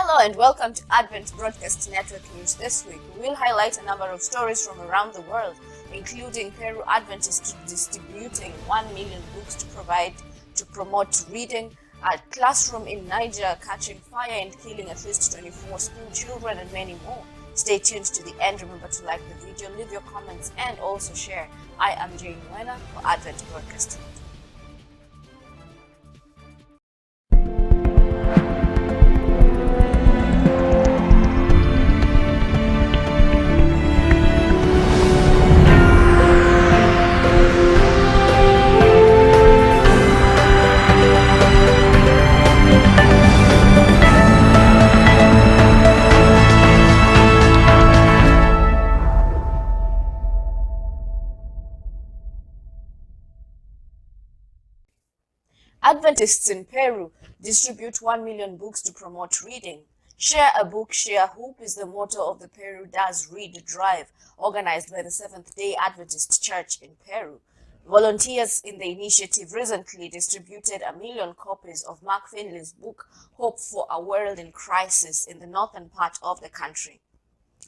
Hello and welcome to Advent Broadcast Network News. This week, we will highlight a number of stories from around the world, including Peru Adventists distributing 1 million books to promote reading, a classroom in Niger catching fire and killing at least 24 school children, and many more. Stay tuned to the end. Remember to like the video, leave your comments, and also share. I am Jane Wena for Advent Broadcast Network. Adventists in Peru distribute 1 million books to promote reading. Share a book, share hope is the motto of the Peru Does Read drive, organized by the Seventh-day Adventist Church in Peru. Volunteers in the initiative recently distributed 1 million copies of Mark Finley's book, Hope for a World in Crisis, in the northern part of the country.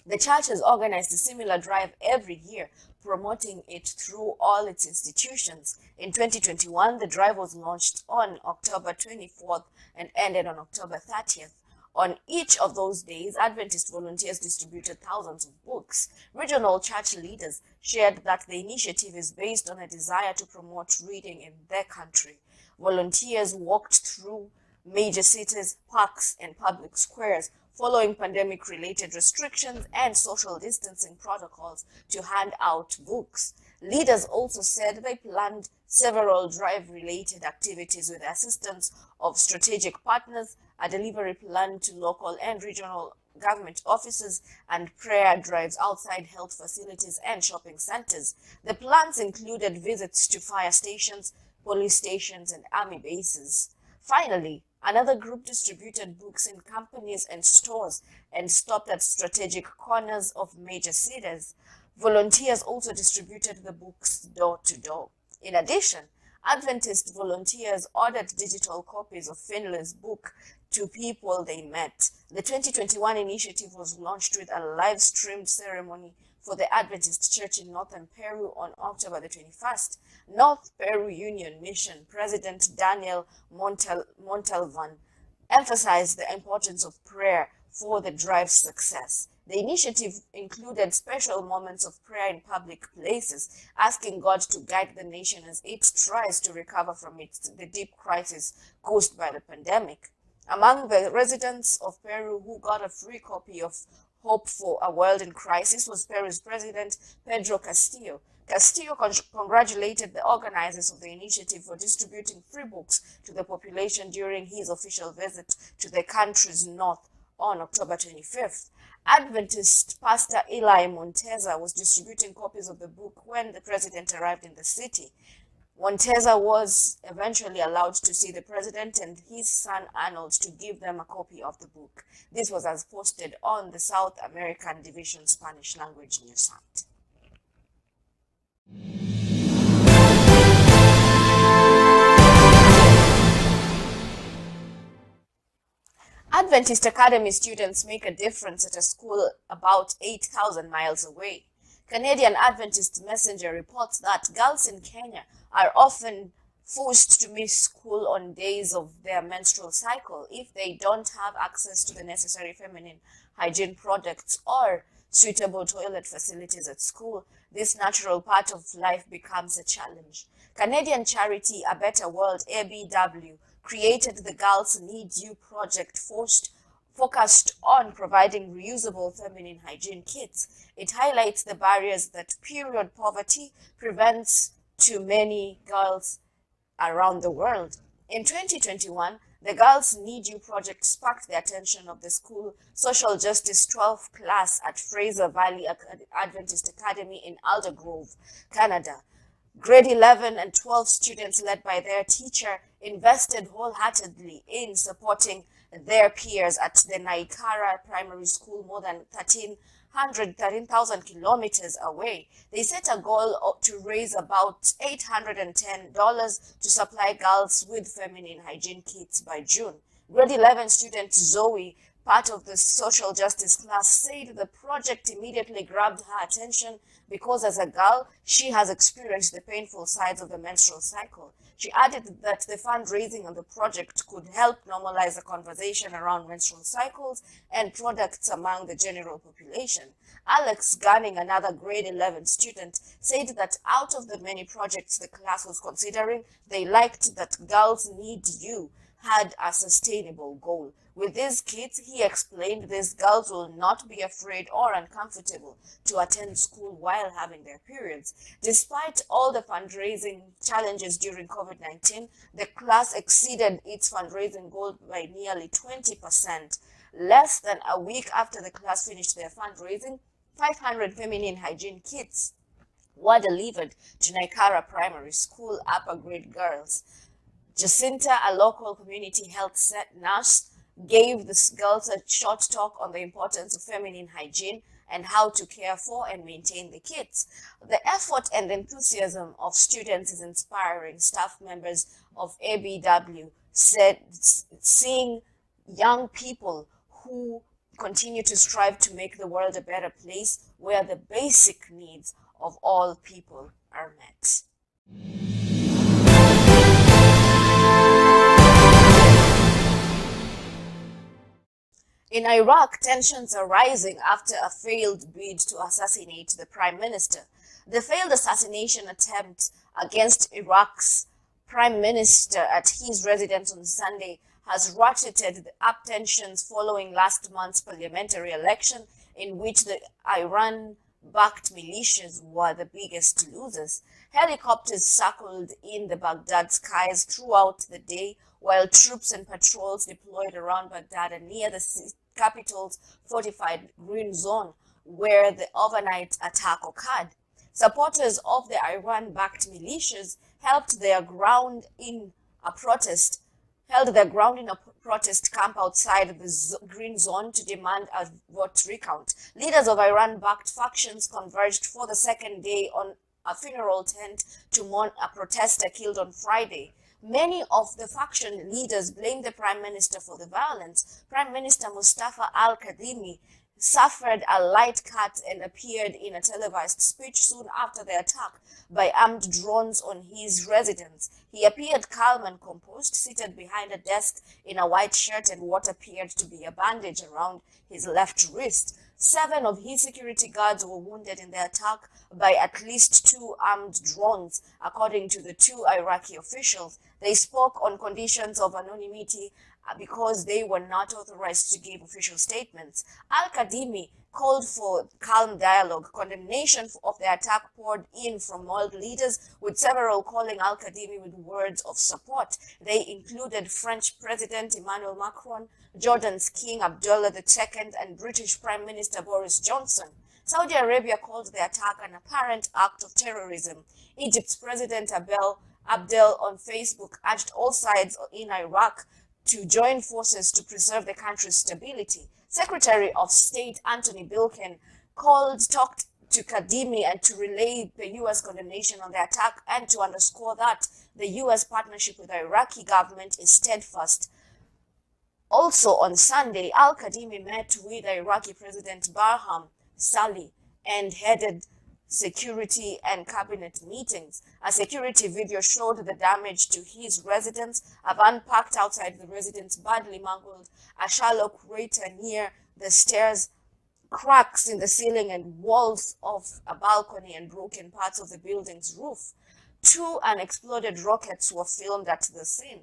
The church has organized a similar drive every year, promoting it through all its institutions. In 2021, the drive was launched on October 24th and ended on October 30th. On each of those days, Adventist volunteers distributed thousands of books. Regional church leaders shared that the initiative is based on a desire to promote reading in their country. Volunteers walked through major cities, parks, and public squares, following pandemic-related restrictions and social distancing protocols, to hand out books. Leaders also said they planned several drive-related activities with the assistance of strategic partners, a delivery plan to local and regional government offices, and prayer drives outside health facilities and shopping centers. The plans included visits to fire stations, police stations, and army bases. Finally, another group distributed books in companies and stores and stopped at strategic corners of major cities. Volunteers also distributed the books door to door. In addition, Adventist volunteers ordered digital copies of Finley's book to people they met. The 2021 initiative was launched with a live-streamed ceremony for the Adventist Church in Northern Peru on October the 21st. North Peru Union Mission President Daniel Montalvan emphasized the importance of prayer for the drive's success. The initiative included special moments of prayer in public places, asking God to guide the nation as it tries to recover from the deep crisis caused by the pandemic. Among the residents of Peru who got a free copy of Hope for a World in Crisis was Peru's President Pedro Castillo. Castillo congratulated the organizers of the initiative for distributing free books to the population during his official visit to the country's north on October 25th. Adventist Pastor Eli Monteza was distributing copies of the book when the president arrived in the city. Monteza was eventually allowed to see the president and his son Arnold to give them a copy of the book. This was as posted on the South American Division Spanish language news site. Adventist Academy students make a difference at a school about 8,000 miles away. Canadian Adventist Messenger reports that girls in Kenya are often forced to miss school on days of their menstrual cycle if they don't have access to the necessary feminine hygiene products or suitable toilet facilities at school. This natural part of life becomes a challenge. Canadian charity A Better World, ABW, created the Girls Need You project focused on providing reusable feminine hygiene kits. It highlights the barriers that period poverty prevents to many girls around the world. In 2021, the Girls Need You project sparked the attention of the school Social Justice 12 class at Fraser Valley Adventist Academy in Aldergrove, Canada. Grade 11 and 12 students, led by their teacher, invested wholeheartedly in supporting their peers at the Naikara Primary School, more than 13,000 kilometers away. They set a goal to raise about $810 to supply girls with feminine hygiene kits by June. Grade 11 student Zoe part of the social justice class, said the project immediately grabbed her attention because as a girl, she has experienced the painful sides of the menstrual cycle. She added that the fundraising on the project could help normalize the conversation around menstrual cycles and products among the general population. Alex Gunning, another grade 11 student, said that out of the many projects the class was considering, they liked that Girls Need You had a sustainable goal. With these kids, he explained, these girls will not be afraid or uncomfortable to attend school while having their periods. Despite all the fundraising challenges during COVID-19, the class exceeded its fundraising goal by nearly 20%. Less than a week after the class finished their fundraising, 500 feminine hygiene kits were delivered to Naikara Primary School upper grade girls. Jacinta, a local community health nurse, gave the girls a short talk on the importance of feminine hygiene and how to care for and maintain the kits. The effort and enthusiasm of students is inspiring. Staff members of ABW said seeing young people who continue to strive to make the world a better place where the basic needs of all people are met. In Iraq, tensions are rising after a failed bid to assassinate the prime minister. The failed assassination attempt against Iraq's prime minister at his residence on Sunday has ratcheted up tensions following last month's parliamentary election, in which the Iran-backed militias were the biggest losers. Helicopters circled in the Baghdad skies throughout the day, while troops and patrols deployed around Baghdad and near the capital's fortified green zone, where the overnight attack occurred. Supporters of the Iran-backed militias held their ground in a protest camp outside the green zone to demand a vote recount. Leaders of Iran-backed factions converged for the second day on a funeral tent to mourn a protester killed on Friday. Many of the faction leaders blamed the prime minister for the violence. Prime Minister Mustafa al-Kadhimi suffered a light cut and appeared in a televised speech soon after the attack by armed drones on his residence. He appeared calm and composed, seated behind a desk in a white shirt and what appeared to be a bandage around his left wrist. 7 of his security guards were wounded in the attack by at least 2 armed drones, according to the 2 Iraqi officials. They spoke on conditions of anonymity because they were not authorized to give official statements. Al-Kadhimi called for calm dialogue. Condemnation of the attack poured in from world leaders, with several calling Al-Kadhimi with words of support. They included French President Emmanuel Macron, Jordan's King Abdullah II, and British Prime Minister Boris Johnson. Saudi Arabia called the attack an apparent act of terrorism. Egypt's President Abdel on Facebook urged all sides in Iraq to join forces to preserve the country's stability. Secretary of State Antony Blinken talked to Kadhimi and to relay the U.S. condemnation on the attack and to underscore that the U.S. partnership with the Iraqi government is steadfast. Also on Sunday, Al-Kadhimi met with Iraqi President Barham Salih and headed security and cabinet meetings. A security video showed the damage to his residence. A van parked outside the residence badly mangled, a shallow crater near the stairs, cracks in the ceiling and walls of a balcony, and broken parts of the building's roof. 2 unexploded rockets were filmed at the scene.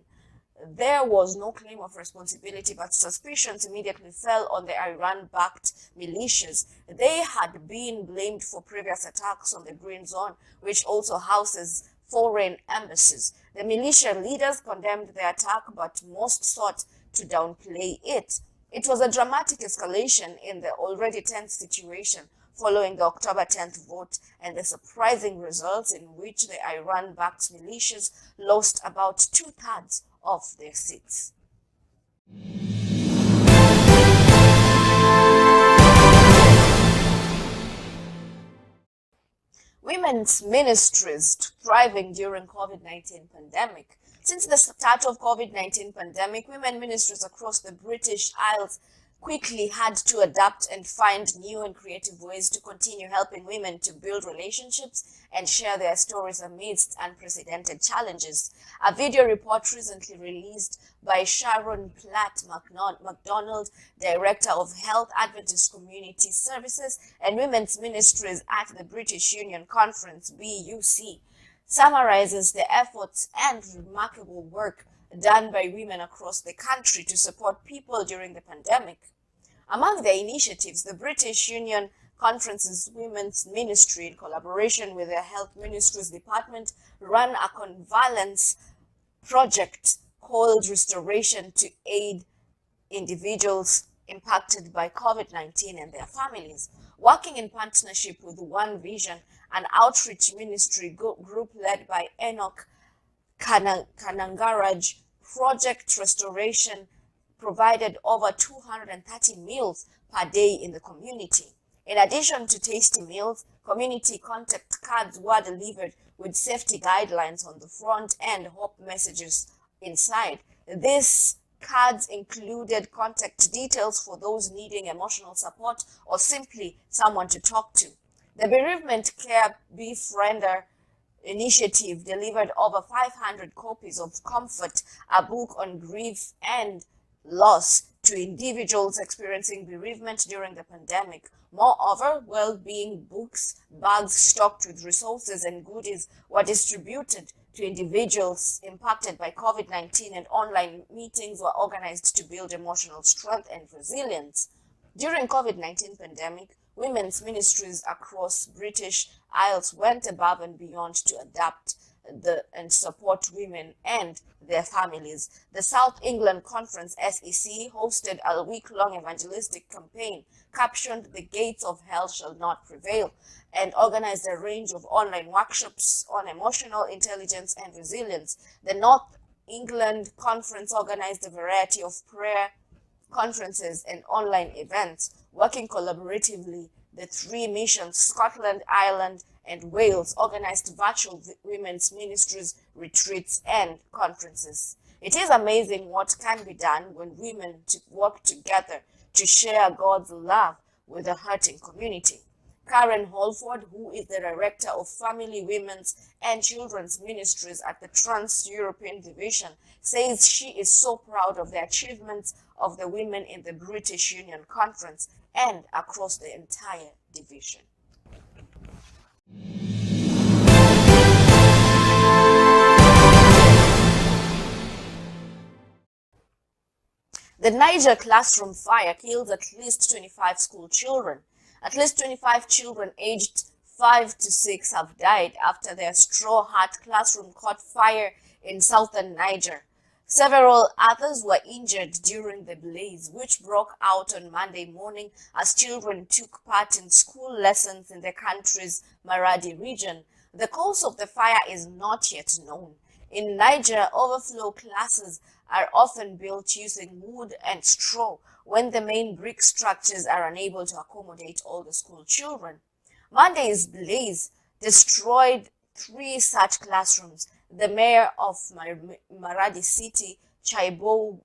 There was no claim of responsibility, but suspicions immediately fell on the Iran-backed militias. They had been blamed for previous attacks on the Green Zone, which also houses foreign embassies. The militia leaders condemned the attack, but most sought to downplay it. It was a dramatic escalation in the already tense situation following the October 10th vote and the surprising results in which the Iran-backed militias lost about 2/3 of their seats. Women's ministries thriving during COVID-19 pandemic. Since the start of COVID-19 pandemic, women ministries across the British Isles quickly had to adapt and find new and creative ways to continue helping women to build relationships and share their stories amidst unprecedented challenges. A video report recently released by Sharon Platt MacDonald, Director of Health, Adventist Community Services and Women's Ministries at the British Union Conference, BUC, summarizes the efforts and remarkable work done by women across the country to support people during the pandemic. Among the initiatives, the British Union Conference's Women's Ministry, in collaboration with the Health Ministry's department, ran a convalescence project called Restoration to aid individuals impacted by COVID-19 and their families. Working in partnership with One Vision, an outreach ministry group led by Enoch Kanangaraj, Project Restoration provided over 230 meals per day in the community. In addition to tasty meals, community contact cards were delivered with safety guidelines on the front and hope messages inside. These cards included contact details for those needing emotional support or simply someone to talk to. The Bereavement Care Befriender initiative delivered over 500 copies of Comfort, a book on grief and loss, to individuals experiencing bereavement during the pandemic. Moreover, well-being books, bags stocked with resources and goodies were distributed to individuals impacted by COVID-19, and online meetings were organized to build emotional strength and resilience. During COVID-19 pandemic, women's ministries across British Isles went above and beyond to adapt and support women and their families. The South England Conference, SEC, hosted a week-long evangelistic campaign captioned "The Gates of Hell Shall Not Prevail" and organized a range of online workshops on emotional intelligence and resilience. The North England Conference organized a variety of prayer conferences and online events. Working collaboratively, the three missions, Scotland, Ireland, and Wales, organized virtual women's ministries, retreats, and conferences. It is amazing what can be done when women work together to share God's love with a hurting community. Karen Holford, who is the Director of Family, Women's, and Children's Ministries at the Trans-European Division, says she is so proud of the achievements of the women in the British Union Conference and across the entire division. The Niger classroom fire killed at least 25 school children. At least 25 children aged 5 to 6 have died after their straw hut classroom caught fire in southern Niger. Several others were injured during the blaze, which broke out on Monday morning as children took part in school lessons in the country's Maradi region. The cause of the fire is not yet known. In Niger, overflow classes are often built using wood and straw when the main brick structures are unable to accommodate all the school children. Monday's blaze destroyed 3 such classrooms. The mayor of Maradi City, Chaibo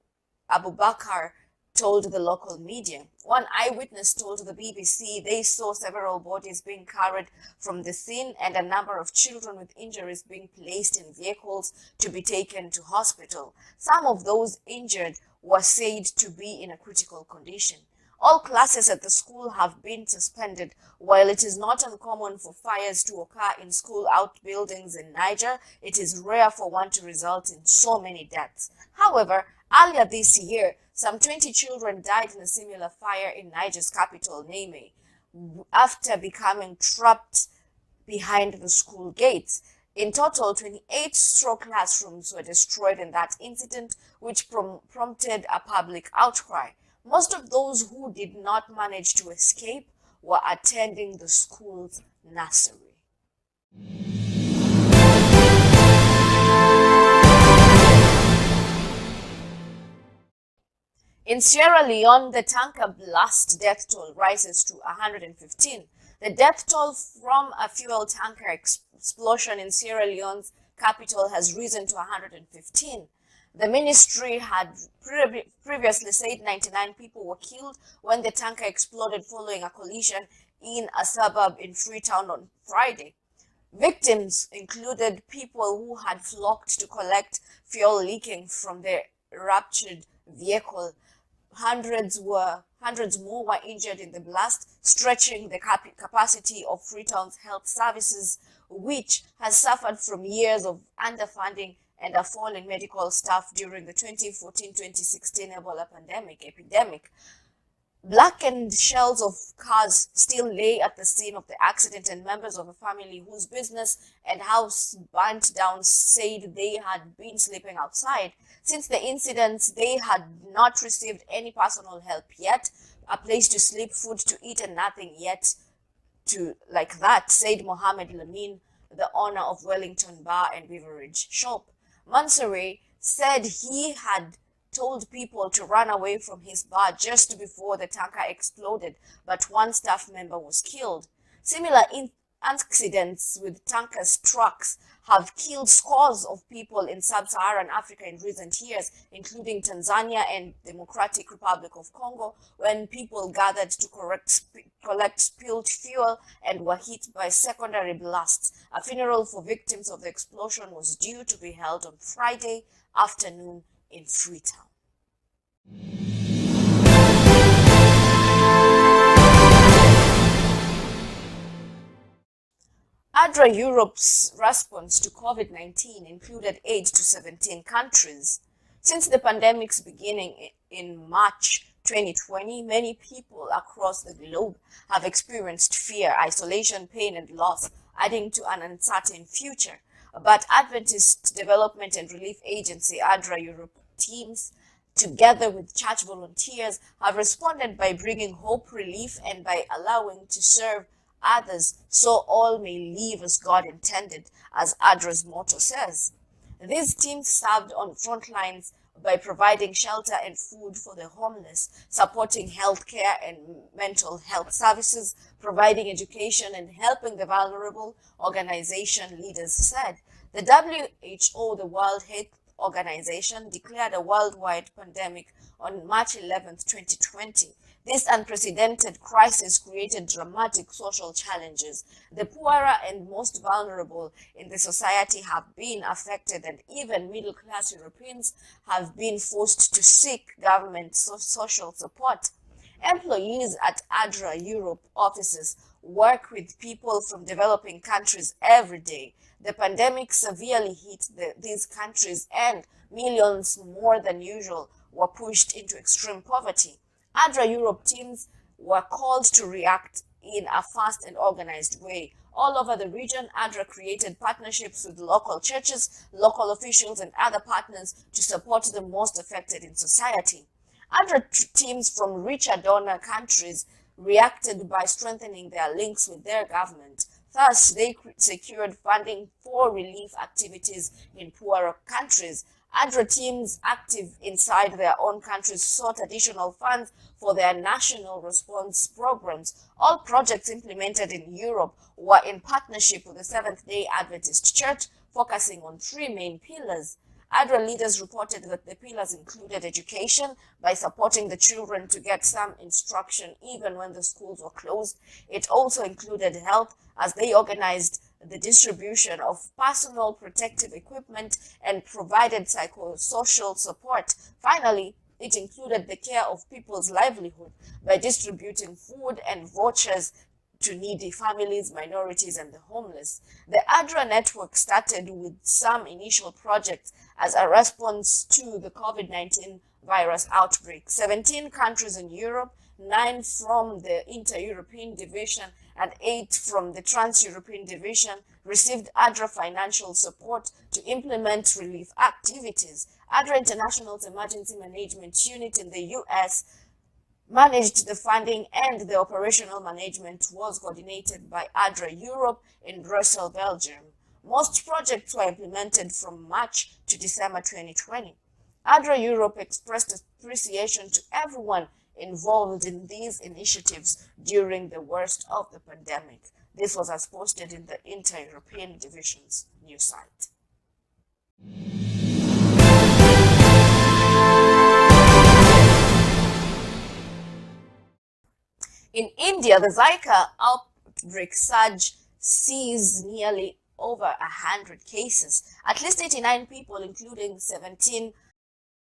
Abubakar, told the local media. One eyewitness told the BBC they saw several bodies being carried from the scene and a number of children with injuries being placed in vehicles to be taken to hospital. Some of those injured were said to be in a critical condition. All classes at the school have been suspended. While it is not uncommon for fires to occur in school outbuildings in Niger, it is rare for one to result in so many deaths. However, earlier this year, some 20 children died in a similar fire in Niger's capital, Niamey, after becoming trapped behind the school gates. In total, 28 straw classrooms were destroyed in that incident, which prompted a public outcry. Most of those who did not manage to escape were attending the school's nursery. In Sierra Leone, the tanker blast death toll rises to 115. The death toll from a fuel tanker explosion in Sierra Leone's capital has risen to 115. The ministry had previously said 99 people were killed when the tanker exploded following a collision in a suburb in Freetown on Friday. Victims included people who had flocked to collect fuel leaking from the ruptured vehicle. Hundreds more were injured in the blast, stretching the capacity of Freetown's health services, which has suffered from years of underfunding and a fall in medical staff during the 2014-2016 Ebola epidemic. Blackened shells of cars still lay at the scene of the accident, and members of a family whose business and house burnt down said they had been sleeping outside. Since the incidents, they had not received any personal help yet, a place to sleep, food to eat, and nothing yet to like that, said Mohammed Lamin, the owner of Wellington Bar and Beverage Shop. Mansouri said he had told people to run away from his bar just before the tanker exploded, but one staff member was killed. Similar accidents with tankers trucks have killed scores of people in sub-Saharan Africa in recent years, including Tanzania and Democratic Republic of Congo, when people gathered to collect spilled fuel and were hit by secondary blasts. A funeral for victims of the explosion was due to be held on Friday afternoon in Freetown. ADRA Europe's response to COVID-19 included aid to 17 countries. Since the pandemic's beginning in March 2020, many people across the globe have experienced fear, isolation, pain, and loss, adding to an uncertain future. But Adventist Development and Relief Agency ADRA Europe teams, together with church volunteers, have responded by bringing hope, relief, and by allowing to serve others so all may live as God intended, as ADRA's motto says. These teams served on front lines by providing shelter and food for the homeless, supporting healthcare and mental health services, providing education, and helping the vulnerable, organization leaders said. The WHO, the World Health Organization, declared a worldwide pandemic on March 11, 2020. This unprecedented crisis created dramatic social challenges. The poorer and most vulnerable in the society have been affected, and even middle-class Europeans have been forced to seek government social support. Employees at ADRA Europe offices work with people from developing countries every day. The pandemic severely hit these countries, and millions more than usual were pushed into extreme poverty. ADRA Europe teams were called to react in a fast and organized way. All over the region, ADRA created partnerships with local churches, local officials, and other partners to support the most affected in society. ADRA teams from richer donor countries reacted by strengthening their links with their government. Thus, they secured funding for relief activities in poorer countries. ADRA teams active inside their own countries sought additional funds for their national response programs. All projects implemented in Europe were in partnership with the Seventh-day Adventist Church, focusing on three main pillars. ADRA leaders reported that the pillars included education by supporting the children to get some instruction even when the schools were closed. It also included health, as they organized the distribution of personal protective equipment and provided psychosocial support. Finally, it included the care of people's livelihood by distributing food and vouchers to needy families, minorities, and the homeless. The ADRA network started with some initial projects as a response to the COVID-19 virus outbreak. 17 countries in Europe, 9 from the Inter-European Division, and 8 from the Trans-European Division received ADRA financial support to implement relief activities. ADRA International's Emergency Management Unit in the U.S. managed the funding, and the operational management was coordinated by ADRA Europe in Brussels, Belgium. Most projects were implemented from March to December 2020. ADRA Europe expressed appreciation to everyone involved in these initiatives during the worst of the pandemic. This was as posted in the Inter-European Division's news site. India, the Zika outbreak surge sees nearly over 100 cases. At least 89 people, including 17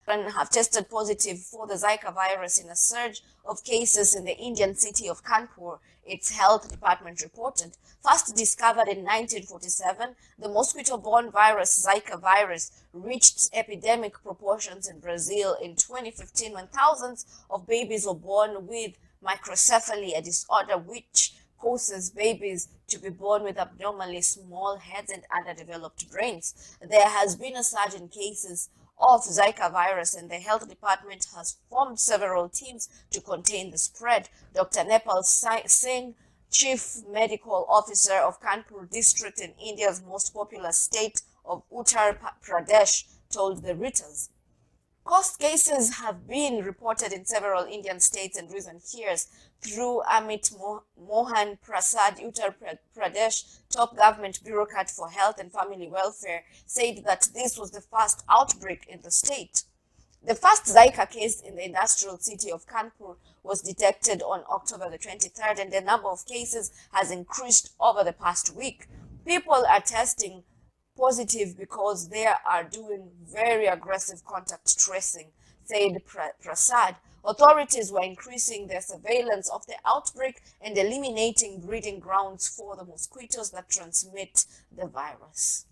have tested positive for the Zika virus in a surge of cases in the Indian city of Kanpur, its health department reported. First discovered in 1947, the mosquito-borne virus Zika virus reached epidemic proportions in Brazil in 2015 when thousands of babies were born with microcephaly, a disorder which causes babies to be born with abnormally small heads and underdeveloped brains. There has been a surge in cases of Zika virus, and the health department has formed several teams to contain the spread. Dr. Nepal Singh, Chief Medical Officer of Kanpur district in India's most populous state of Uttar Pradesh, told the Reuters. Cost cases have been reported in several Indian states in recent years. Through Amit Mohan Prasad, Uttar Pradesh top government bureaucrat for health and family welfare, said that this was the first outbreak in the state. The first Zika case in the industrial city of Kanpur was detected on October the 23rd, and the number of cases has increased over the past week. People are testing positive because they are doing very aggressive contact tracing, said Prasad. Authorities were increasing their surveillance of the outbreak and eliminating breeding grounds for the mosquitoes that transmit the virus.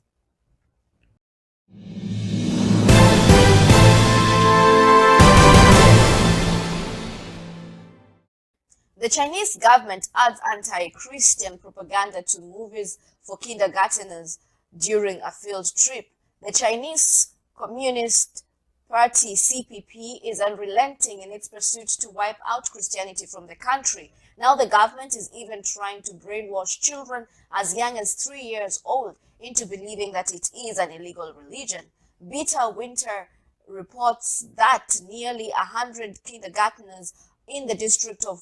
The Chinese government adds anti-Christian propaganda to movies for kindergarteners during a field trip. The Chinese Communist Party, CPP, is unrelenting in its pursuit to wipe out Christianity from the country. Now the government is even trying to brainwash children as young as 3 years old into believing that it is an illegal religion. Beta Winter reports that nearly 100 kindergarteners in the district of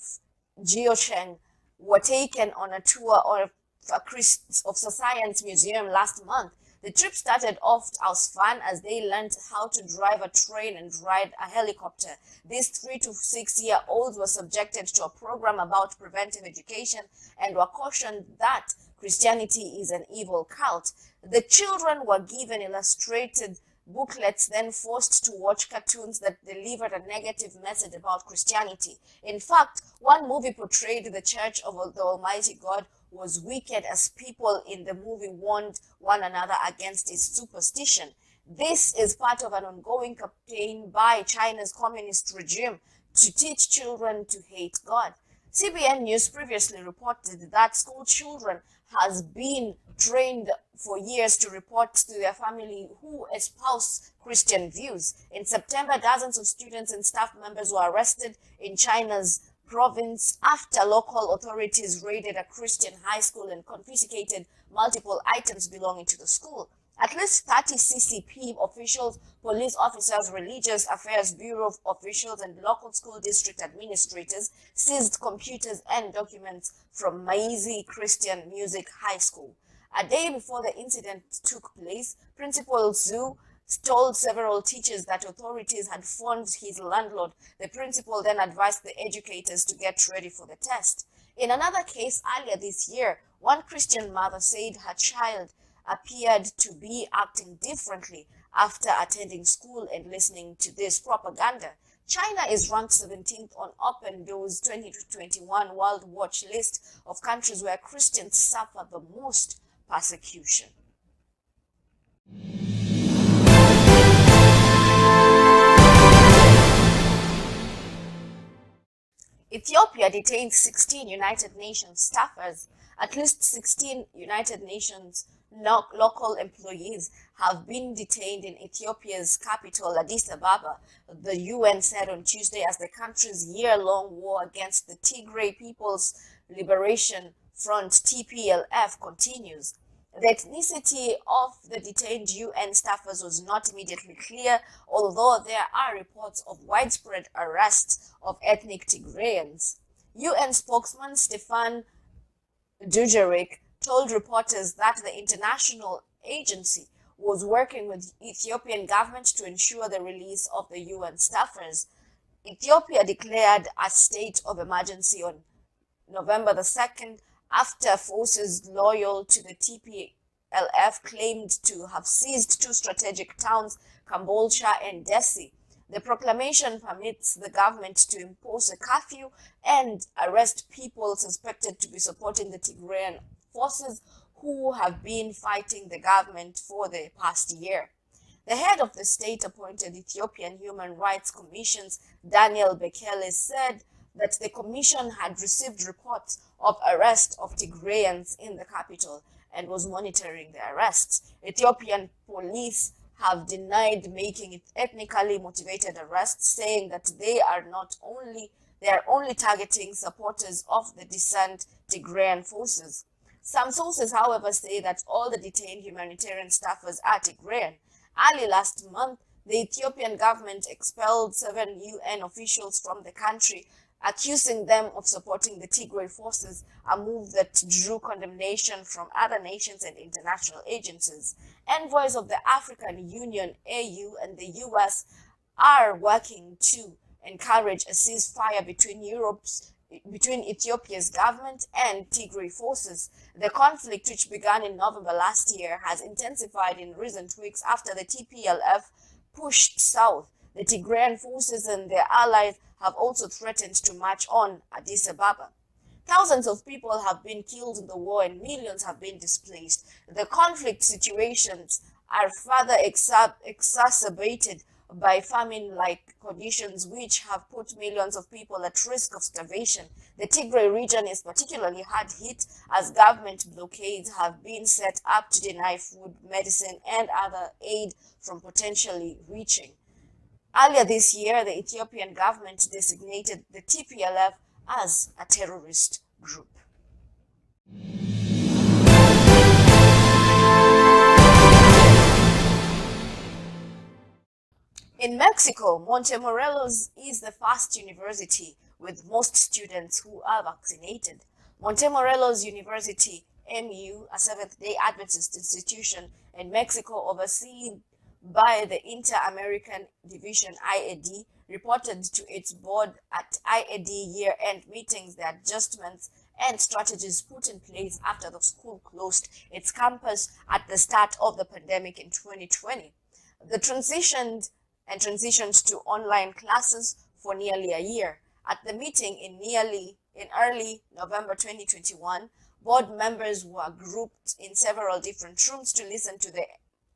Jiucheng were taken on a tour of a science museum last month. The trip started off as fun as they learned how to drive a train and ride a helicopter. These 3 to 6 year olds were subjected to a program about preventive education and were cautioned that Christianity is an evil cult. The children were given illustrated booklets, then forced to watch cartoons that delivered a negative message about Christianity. In fact, one movie portrayed the Church of the Almighty God was wicked as people in the movie warned one another against its superstition. This is part of an ongoing campaign by China's communist regime to teach children to hate God. CBN News previously reported that school children has been trained for years to report to their family who espouse Christian views. In September, dozens of students and staff members were arrested in China's province after local authorities raided a Christian high school and confiscated multiple items belonging to the school. At least 30 CCP officials, police officers, religious affairs bureau officials, and local school district administrators seized computers and documents from Maizi Christian Music High School. A day before the incident took place, Principal Zhu told several teachers that authorities had phoned his landlord. The principal then advised the educators to get ready for the test. In another case earlier this year, one Christian mother said her child appeared to be acting differently after attending school and listening to this propaganda. China is ranked 17th on Open Doors 2021 World Watch list of countries where Christians suffer the most persecution. Ethiopia detains 16 United Nations staffers. At least 16 United Nations local employees have been detained in Ethiopia's capital, Addis Ababa, the UN said on Tuesday, as the country's year-long war against the Tigray People's Liberation Front, TPLF, continues. The ethnicity of the detained UN staffers was not immediately clear, although there are reports of widespread arrests of ethnic Tigrayans. UN spokesman Stefan Dujarric told reporters that the international agency was working with Ethiopian government to ensure the release of the UN staffers. Ethiopia declared a state of emergency on November the 2nd, after forces loyal to the TPLF claimed to have seized two strategic towns, Kambolcha and Dessie. The proclamation permits the government to impose a curfew and arrest people suspected to be supporting the Tigrayan forces who have been fighting the government for the past year. The head of the state-appointed Ethiopian Human Rights Commissions, Daniel Bekele, said that the commission had received reports of arrest of Tigrayans in the capital and was monitoring the arrests. Ethiopian police have denied making it ethnically motivated arrests, saying that they are only targeting supporters of the distant Tigrayan forces. Some sources, however, say that all the detained humanitarian staffers are Tigrayan. Early last month, the Ethiopian government expelled 7 UN officials from the country, accusing them of supporting the Tigray forces, a move that drew condemnation from other nations and international agencies. Envoys of the African Union, AU, and the US are working to encourage a ceasefire between Ethiopia's government and Tigray forces. The conflict, which began in November last year, has intensified in recent weeks after the TPLF pushed south. The Tigrayan forces and their allies have also threatened to march on Addis Ababa. Thousands of people have been killed in the war and millions have been displaced. The conflict situations are further exacerbated by famine-like conditions which have put millions of people at risk of starvation. The Tigray region is particularly hard hit as government blockades have been set up to deny food, medicine, and other aid from potentially reaching. Earlier this year, the Ethiopian government designated the TPLF as a terrorist group. In Mexico, Montemorelos is the first university with most students who are vaccinated. Montemorelos University, MU, a Seventh-day Adventist institution in Mexico overseen by the Inter-American Division IAD, reported to its board at IAD year-end meetings the adjustments and strategies put in place after the school closed its campus at the start of the pandemic in 2020. The transitioned to online classes for nearly a year. At the meeting in early November 2021, board members were grouped in several different rooms to listen to the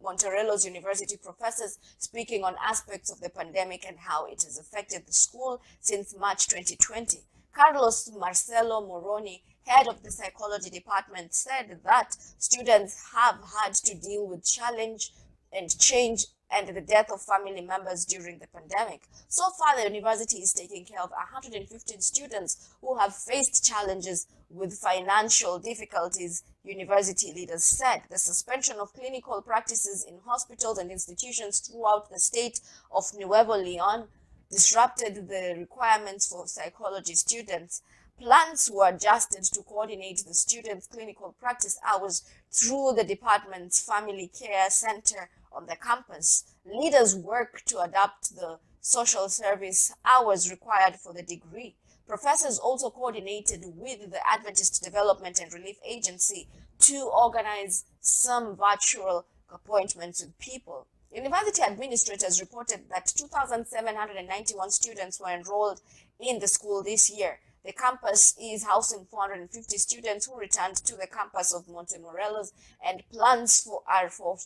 Montemorelos University professors speaking on aspects of the pandemic and how it has affected the school since March 2020. Carlos Marcelo Moroni, head of the psychology department, said that students have had to deal with challenge and change and the death of family members during the pandemic. So far, the university is taking care of 115 students who have faced challenges with financial difficulties, university leaders said. The suspension of clinical practices in hospitals and institutions throughout the state of Nuevo Leon disrupted the requirements for psychology students. Plans were adjusted to coordinate the students' clinical practice hours through the department's family care center on the campus. Leaders work to adapt the social service hours required for the degree. Professors also coordinated with the Adventist Development and Relief Agency to organize some virtual appointments with people. University administrators reported that 2,791 students were enrolled in the school this year. The campus is housing 450 students who returned to the campus of Montemorelos, and plans are for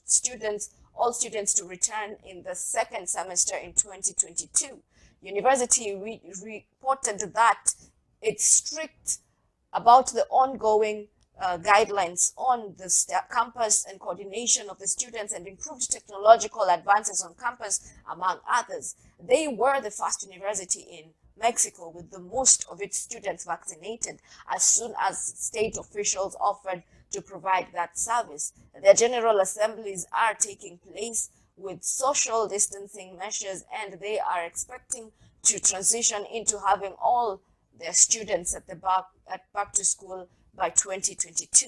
all students to return in the second semester in 2022. University reported that it's strict about the ongoing guidelines on the campus and coordination of the students and improved technological advances on campus, among others. They were the first university in Mexico with the most of its students vaccinated as soon as state officials offered to provide that service. Their general assemblies are taking place with social distancing measures, and they are expecting to transition into having all their students at back to school by 2022.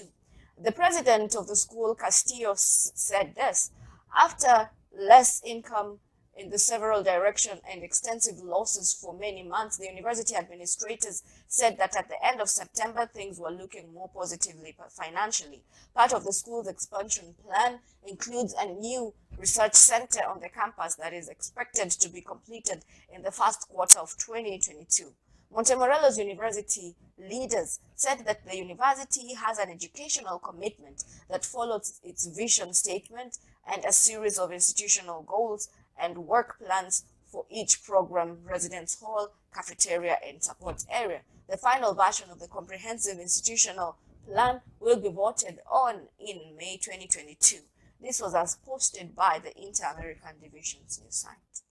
The president of the school, Castillo, said this: after less income in the several direction and extensive losses for many months, the university administrators said that at the end of September, things were looking more positively financially. Part of the school's expansion plan includes a new research center on the campus that is expected to be completed in the first quarter of 2022. Montemorelos University leaders said that the university has an educational commitment that follows its vision statement and a series of institutional goals and work plans for each program, residence hall, cafeteria, and support area. The final version of the comprehensive institutional plan will be voted on in May 2022. This was as posted by the Inter-American Division's news site.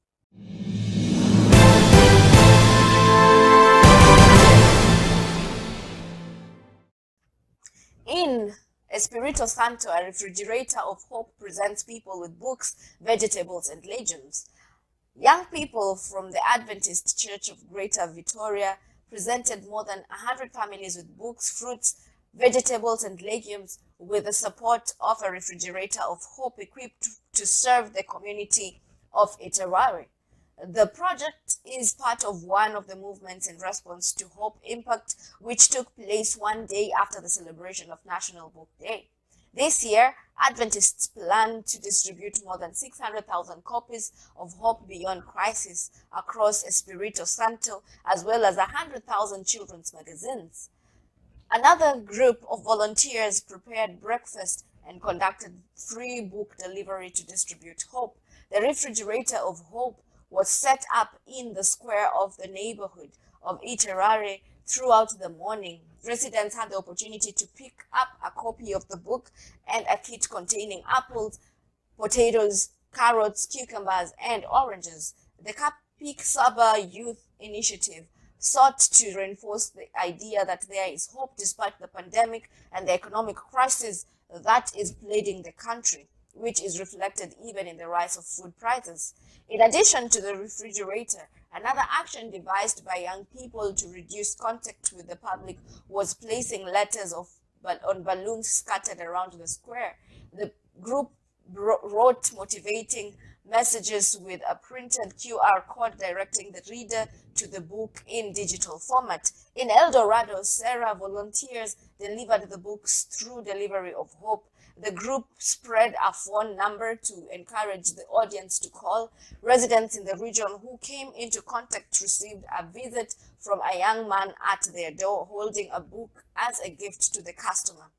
In Espirito Santo, a refrigerator of hope presents people with books, vegetables, and legumes. Young people from the Adventist Church of Greater Victoria presented more than 100 families with books, fruits, vegetables, and legumes with the support of a refrigerator of hope equipped to serve the community of Iterare. The project is part of one of the movements in response to Hope Impact, which took place one day after the celebration of National Book Day. This year, Adventists plan to distribute more than 600,000 copies of Hope Beyond Crisis across Espirito Santo, as well as 100,000 children's magazines. Another group of volunteers prepared breakfast and conducted free book delivery to distribute hope. The refrigerator of hope was set up in the square of the neighborhood of Iterare throughout the morning. Residents had the opportunity to pick up a copy of the book and a kit containing apples, potatoes, carrots, cucumbers, and oranges. The Kapik Saba Youth Initiative sought to reinforce the idea that there is hope despite the pandemic and the economic crisis that is plaguing the country, which is reflected even in the rise of food prices. In addition to the refrigerator, another action devised by young people to reduce contact with the public was placing letters on balloons scattered around the square. The group wrote motivating messages with a printed QR code directing the reader to the book in digital format. In El Dorado, Sarah volunteers delivered the books through delivery of hope. The group spread a phone number to encourage the audience to call. Residents in the region who came into contact received a visit from a young man at their door holding a book as a gift to the customer.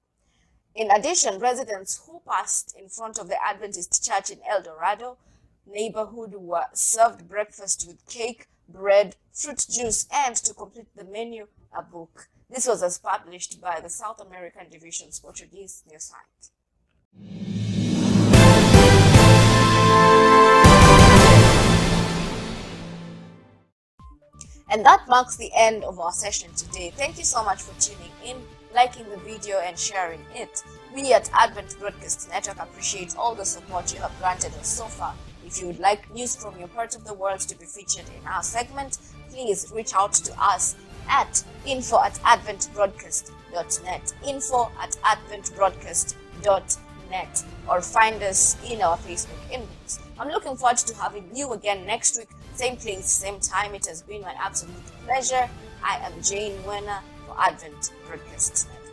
In addition, residents who passed in front of the Adventist Church in El Dorado neighborhood were served breakfast with cake, bread, fruit juice, and to complete the menu, a book. This was as published by the South American Division's Portuguese news site. And that marks the end of our session today. Thank you so much for tuning in, liking the video, and sharing it. We at Advent Broadcast Network appreciate all the support you have granted us so far. If you would like news from your part of the world to be featured in our segment, please reach out to us at info@adventbroadcast.net, info@adventbroadcast.net, or find us in our Facebook inbox. I'm looking forward to having you again next week, same place, same time. It has been my absolute pleasure. I am Jane Wena for Advent Broadcast Network.